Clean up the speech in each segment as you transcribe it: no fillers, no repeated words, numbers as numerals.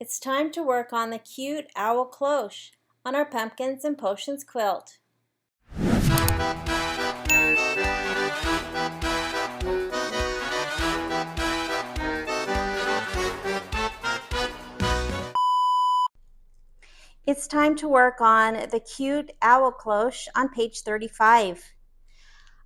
It's time to work on the cute owl cloche on our Pumpkins and Potions quilt. It's time to work on the cute owl cloche on page 35.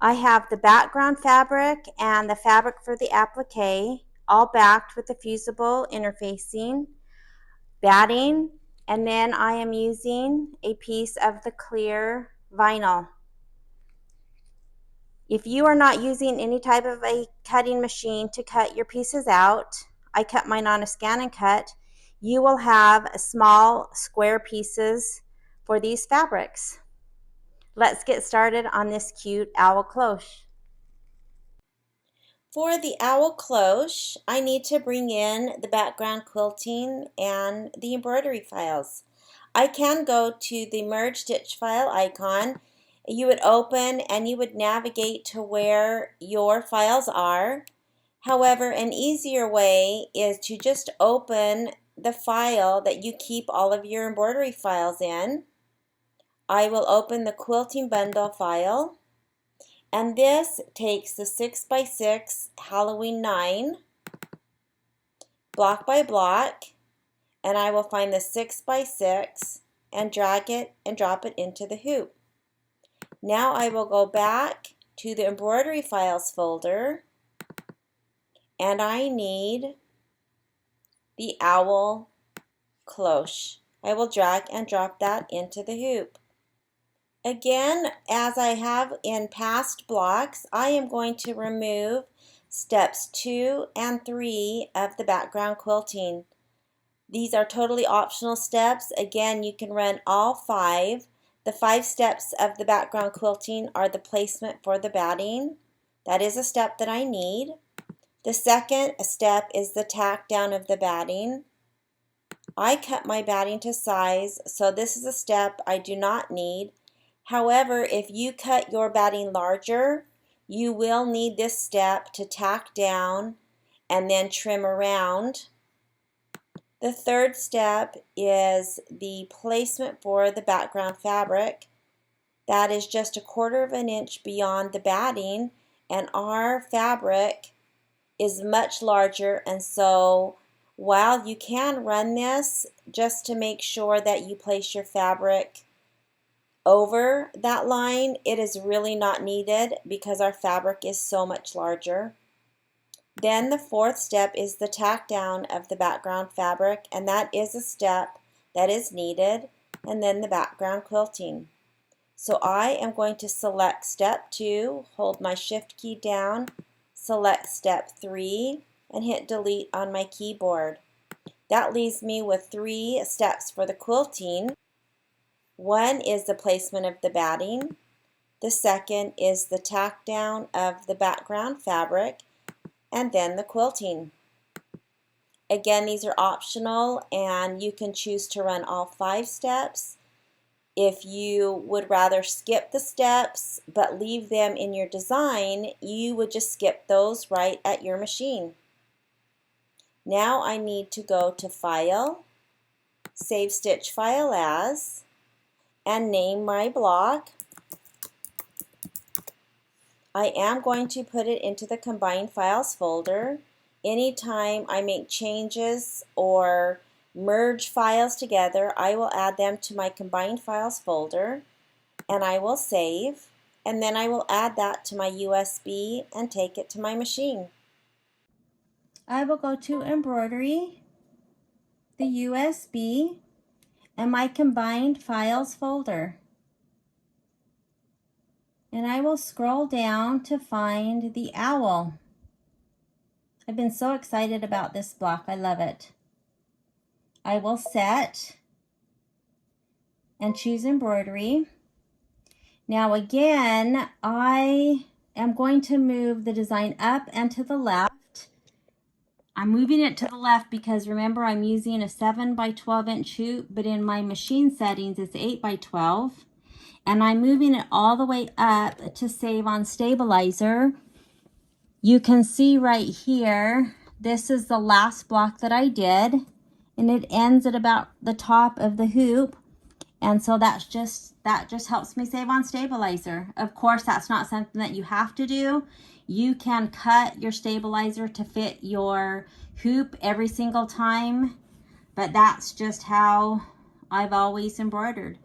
I have the background fabric and the fabric for the applique, all backed with the fusible interfacing, batting, and then I am using a piece of the clear vinyl. If you are not using any type of a cutting machine to cut your pieces out, I cut mine on a ScanNCut, you will have small square pieces for these fabrics. Let's get started on this cute owl cloche. For the owl cloche, I need to bring in the background quilting and the embroidery files. I can go to the merge stitch file icon. You would open and you would navigate to where your files are. However, an easier way is to just open the file that you keep all of your embroidery files in. I will open the quilting bundle file, and this takes the 6x6 Halloween 9 block by block, and I will find the 6x6 and drag it and drop it into the hoop. Now I will go back to the embroidery files folder, and I need the owl cloche. I will drag and drop that into the hoop. Again, as I have in past blocks, I am going to remove steps 2 and 3 of the background quilting. These are totally optional steps. Again, you can run all 5. The 5 steps of the background quilting are the placement for the batting. That is a step that I need. The second step is the tack down of the batting. I cut my batting to size, so this is a step I do not need. However, if you cut your batting larger, you will need this step to tack down and then trim around. The third step is the placement for the background fabric. That is just 1/4 of an inch beyond the batting, and our fabric is much larger, and so while you can run this just to make sure that you place your fabric over that line, it is really not needed because our fabric is so much larger. Then the 4th step is the tack down of the background fabric, and that is a step that is needed, and then the background quilting. So I am going to select step 2, hold my shift key down, select step 3, and hit delete on my keyboard. That leaves me with 3 steps for the quilting. One is the placement of the batting. The second is the tack down of the background fabric, and then the quilting. Again, these are optional, and you can choose to run all 5 steps. If you would rather skip the steps but leave them in your design, you would just skip those right at your machine. Now I need to go to File, Save Stitch File As, and name my block. I am going to put it into the Combined Files folder. Anytime I make changes or merge files together, I will add them to my Combined Files folder, and I will save, and then I will add that to my USB and take it to my machine. I will go to Embroidery, the USB, and my Combined Files folder. And I will scroll down to find the owl. I've been so excited about this block. I love it. I will set and choose embroidery. Now again, I am going to move the design up and to the left. I'm moving it to the left because remember I'm using a 7 by 12 inch hoop, but in my machine settings it's 8 by 12. And I'm moving it all the way up to save on stabilizer. You can see right here, this is the last block that I did. and it ends at about the top of the hoop. And so that just helps me save on stabilizer. Of course, that's not something that you have to do. You can cut your stabilizer to fit your hoop every single time, but that's just how I've always embroidered.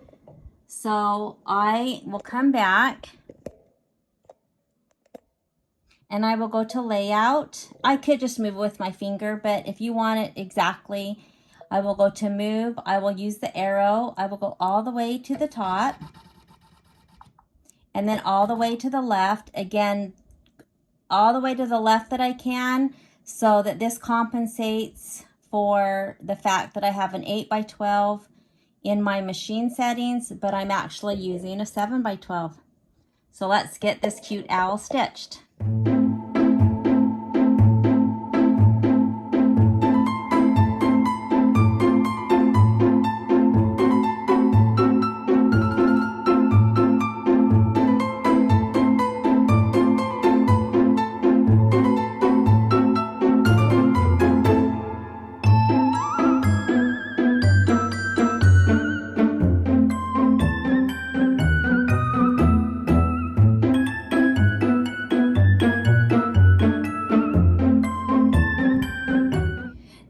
So I will come back and I will go to layout. I could just move it with my finger, but if you want it exactly, I will go to move. I will use the arrow. I will go all the way to the top and then all the way to the left. Again, all the way to the left that I can, so that this compensates for the fact that I have an 8x12 in my machine settings, but I'm actually using a 7x12. So let's get this cute owl stitched.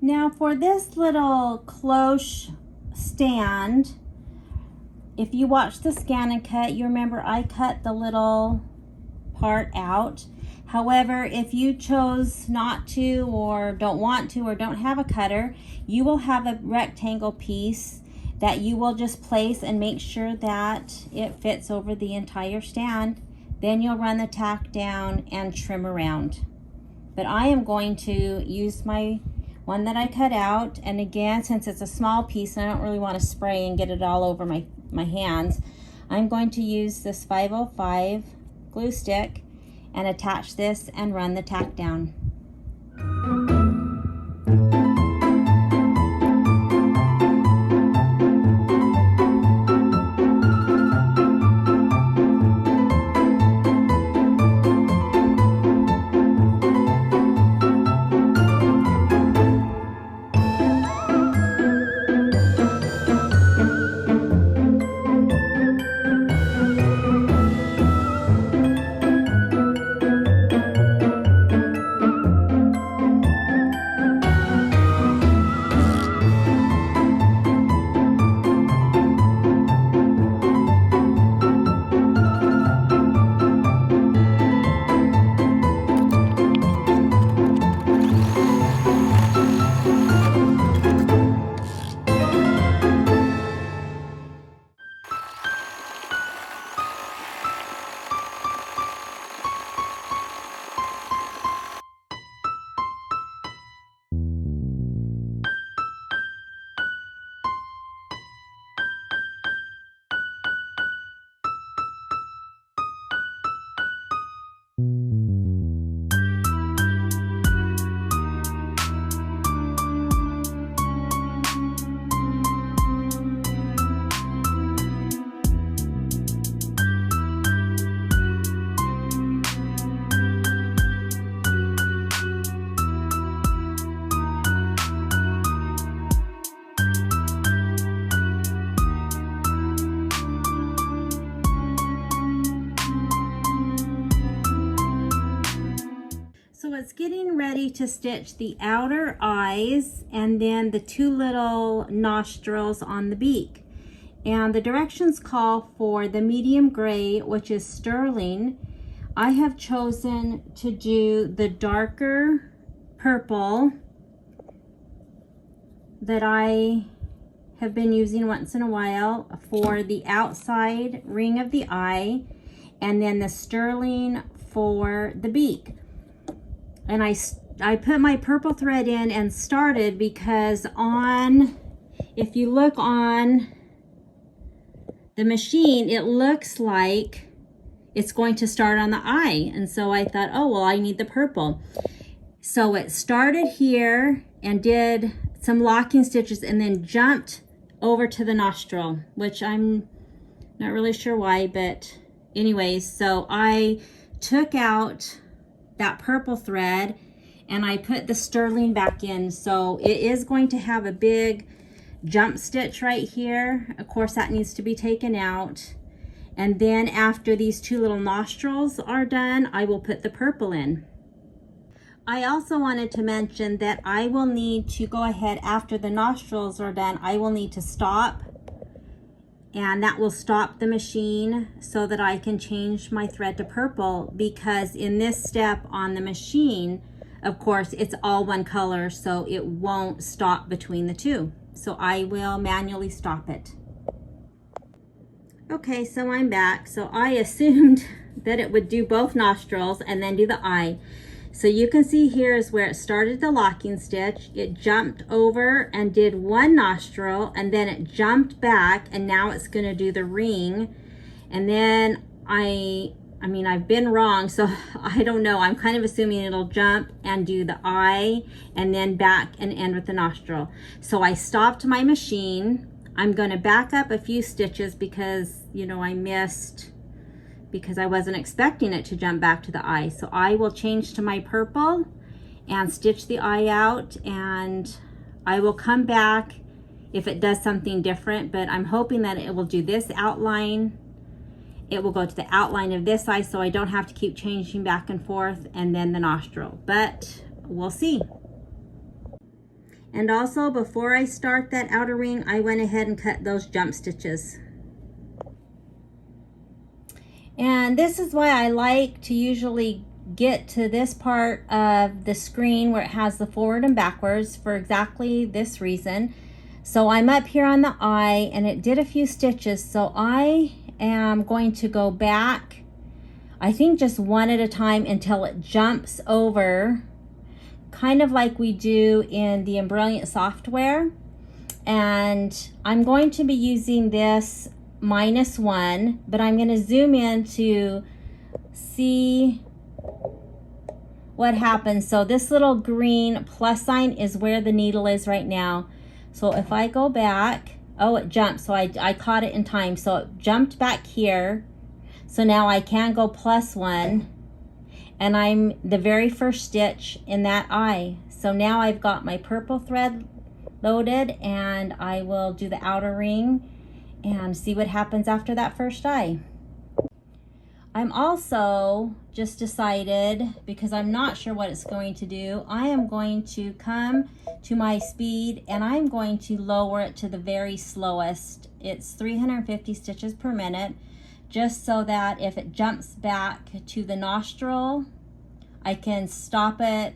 Now for this little cloche stand, if you watch the ScanNCut, you remember I cut the little part out. However, if you chose not to, or don't want to, or don't have a cutter, you will have a rectangle piece that you will just place and make sure that it fits over the entire stand. Then you'll run the tack down and trim around. But I am going to use my one that I cut out, and again, since it's a small piece and I don't really want to spray and get it all over my hands, I'm going to use this 505 glue stick and attach this and run the tack down. So it's getting ready to stitch the outer eyes and then the two little nostrils on the beak. And the directions call for the medium gray, which is sterling. I have chosen to do the darker purple that I have been using once in a while for the outside ring of the eye, and then the sterling for the beak. And I put my purple thread in and started because if you look on the machine, it looks like it's going to start on the eye. And so I thought, oh, well, I need the purple. So it started here and did some locking stitches and then jumped over to the nostril, which I'm not really sure why, but anyways, so I took out that purple thread and I put the sterling back in. So it is going to have a big jump stitch right here. Of course, that needs to be taken out. And then after these two little nostrils are done, I will put the purple in. I also wanted to mention that I will need to go ahead after the nostrils are done. I will need to stop, and that will stop the machine so that I can change my thread to purple, because in this step on the machine, of course, it's all one color, so it won't stop between the two. So I will manually stop it. Okay, so I'm back. So I assumed that it would do both nostrils and then do the eye. So you can see here is where it started the locking stitch. It jumped over and did one nostril, and then it jumped back, and now it's going to do the ring. And then I mean, I've been wrong, so I don't know. I'm kind of assuming it'll jump and do the eye and then back and end with the nostril. So I stopped my machine. I'm going to back up a few stitches because, you know, I missed, because I wasn't expecting it to jump back to the eye. So I will change to my purple and stitch the eye out, and I will come back if it does something different, but I'm hoping that it will do this outline. It will go to the outline of this eye, so I don't have to keep changing back and forth, and then the nostril, but we'll see. And also, before I start that outer ring, I went ahead and cut those jump stitches. And this is why I like to usually get to this part of the screen where it has the forward and backwards, for exactly this reason. So I'm up here on the eye, and it did a few stitches, so I am going to go back, I think just one at a time, until it jumps over, kind of like we do in the Embroidery software. And I'm going to be using this -1, but I'm going to zoom in to see what happens. So this little green plus sign is where the needle is right now. So if I go back, oh, it jumped, so I caught it in time. So it jumped back here. So now I can go +1, and I'm the very first stitch in that eye. So now I've got my purple thread loaded, and I will do the outer ring and see what happens after that first eye. I'm also just decided, because I'm not sure what it's going to do, I am going to come to my speed, and I'm going to lower it to the very slowest. It's 350 stitches per minute, just so that if it jumps back to the nostril, I can stop it,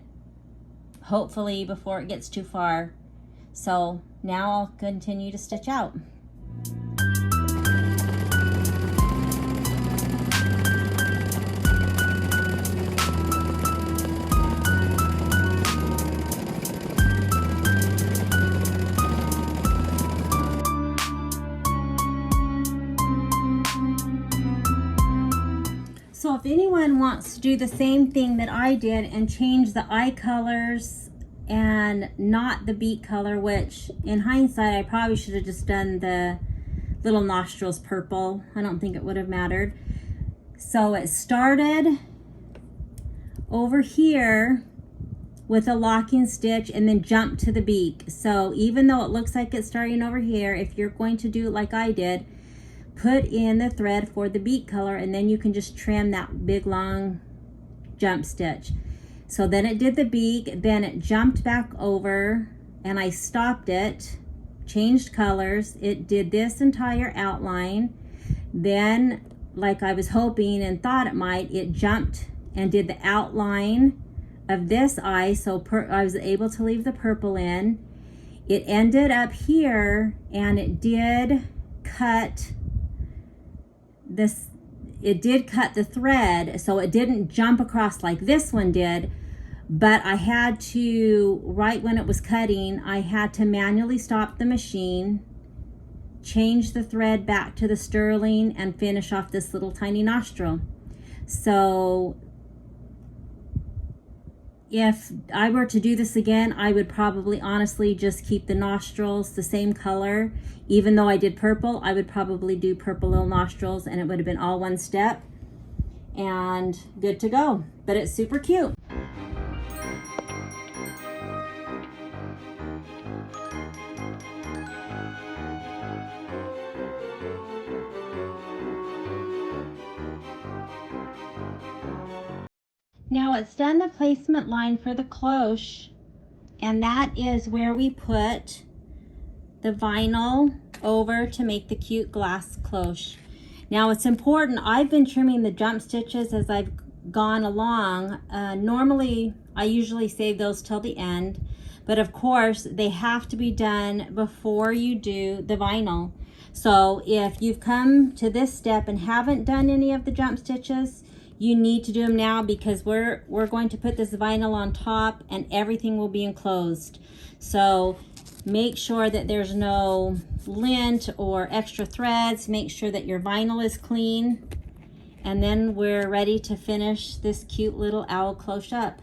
hopefully before it gets too far. So now I'll continue to stitch out. So if anyone wants to do the same thing that I did and change the eye colors and not the beak color, which in hindsight I probably should have just done the little nostrils purple. I don't think it would have mattered. So it started over here with a locking stitch and then jumped to the beak. So even though it looks like it's starting over here, if you're going to do it like I did, put in the thread for the beak color, and then you can just trim that big long jump stitch. So then it did the beak, then it jumped back over, and I stopped it, changed colors. It did this entire outline. Then, like I was hoping and thought it might, it jumped and did the outline of this eye, so I was able to leave the purple in. It ended up here, and it did cut this, it did cut the thread, so it didn't jump across like this one did, but I had to, right when it was cutting, I had to manually stop the machine, change the thread back to the sterling, and finish off this little tiny nostril. So if I were to do this again, I would probably honestly just keep the nostrils the same color. Even though I did purple, I would probably do purple little nostrils, and it would have been all one step and good to go. But it's super cute. Now it's done the placement line for the cloche, and that is where we put the vinyl over to make the cute glass cloche. Now it's important, I've been trimming the jump stitches as I've gone along. Normally I usually save those till the end, but of course they have to be done before you do the vinyl. So if you've come to this step and haven't done any of the jump stitches, you need to do them now, because we're going to put this vinyl on top and everything will be enclosed. So make sure that there's no lint or extra threads. Make sure that your vinyl is clean, and then we're ready to finish this cute little owl cloche up.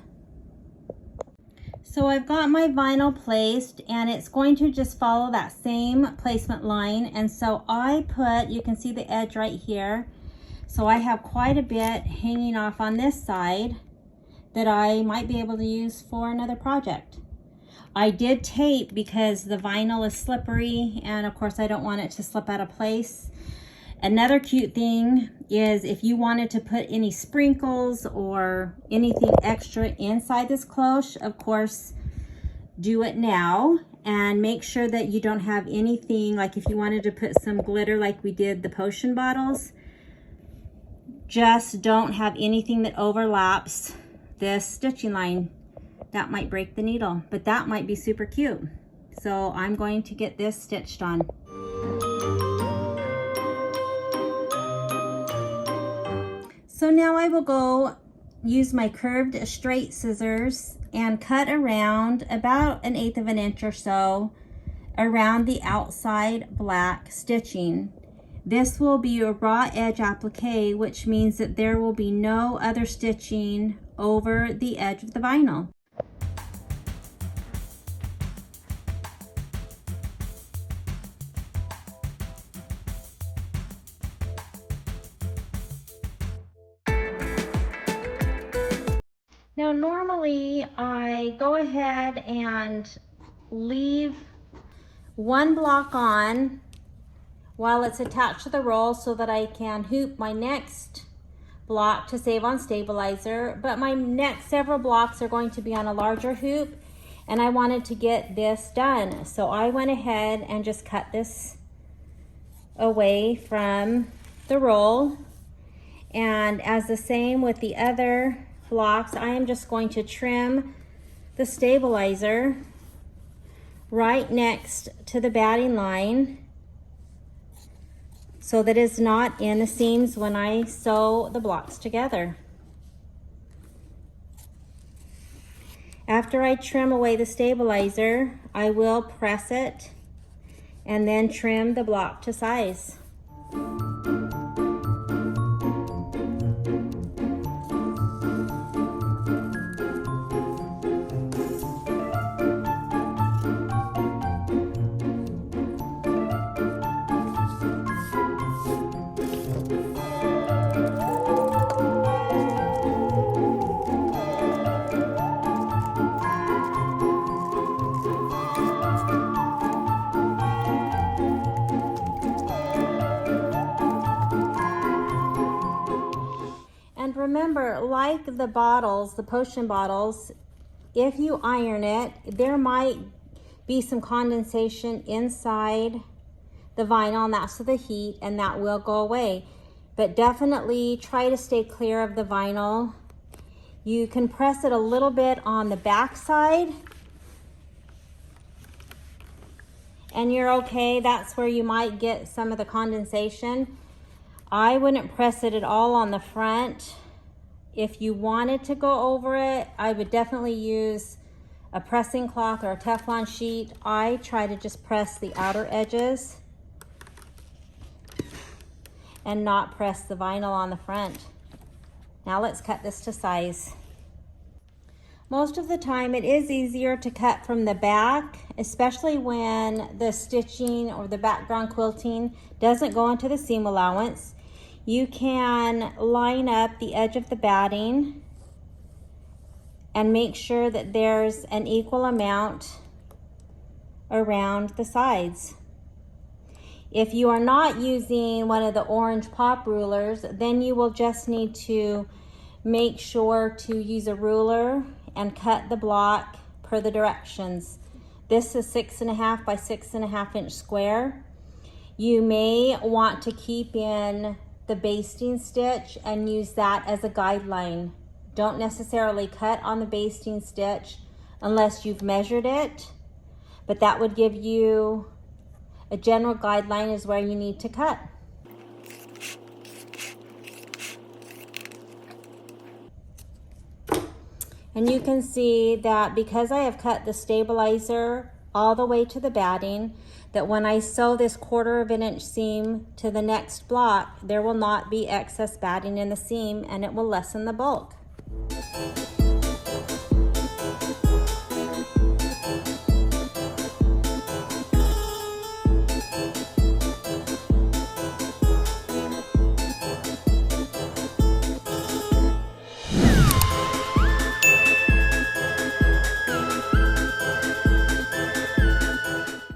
So I've got my vinyl placed, and it's going to just follow that same placement line. And so I put, you can see the edge right here. So I have quite a bit hanging off on this side that I might be able to use for another project. I did tape because the vinyl is slippery, and of course I don't want it to slip out of place. Another cute thing is if you wanted to put any sprinkles or anything extra inside this cloche, of course, do it now, and make sure that you don't have anything, like if you wanted to put some glitter like we did the potion bottles, just don't have anything that overlaps this stitching line. That might break the needle, but that might be super cute. So I'm going to get this stitched on. So now I will go use my curved straight scissors and cut around about 1/8 of an inch or so around the outside black stitching. This will be a raw edge applique, which means that there will be no other stitching over the edge of the vinyl. Now normally I go ahead and leave one block on while it's attached to the roll so that I can hoop my next block to save on stabilizer, but my next several blocks are going to be on a larger hoop, and I wanted to get this done. So I went ahead and just cut this away from the roll, and as the same with the other blocks, I am just going to trim the stabilizer right next to the batting line so that it's not in the seams when I sew the blocks together. After I trim away the stabilizer, I will press it and then trim the block to size. And remember, like the bottles, the potion bottles, if you iron it, there might be some condensation inside the vinyl, and that's the heat, and that will go away. But definitely try to stay clear of the vinyl. You can press it a little bit on the back side, and you're okay. That's where you might get some of the condensation. I wouldn't press it at all on the front. If you wanted to go over it, I would definitely use a pressing cloth or a Teflon sheet. I try to just press the outer edges and not press the vinyl on the front. Now let's cut this to size. Most of the time it is easier to cut from the back, especially when the stitching or the background quilting doesn't go into the seam allowance. You can line up the edge of the batting and make sure that there's an equal amount around the sides. If you are not using one of the orange pop rulers, then you will just need to make sure to use a ruler and cut the block per the directions. This is 6.5 by 6.5 inch square. You may want to keep in the basting stitch and use that as a guideline. Don't necessarily cut on the basting stitch unless you've measured it, but that would give you a general guideline as where you need to cut. And you can see that because I have cut the stabilizer all the way to the batting, that when I sew this 1/4 of an inch seam to the next block, there will not be excess batting in the seam and it will lessen the bulk.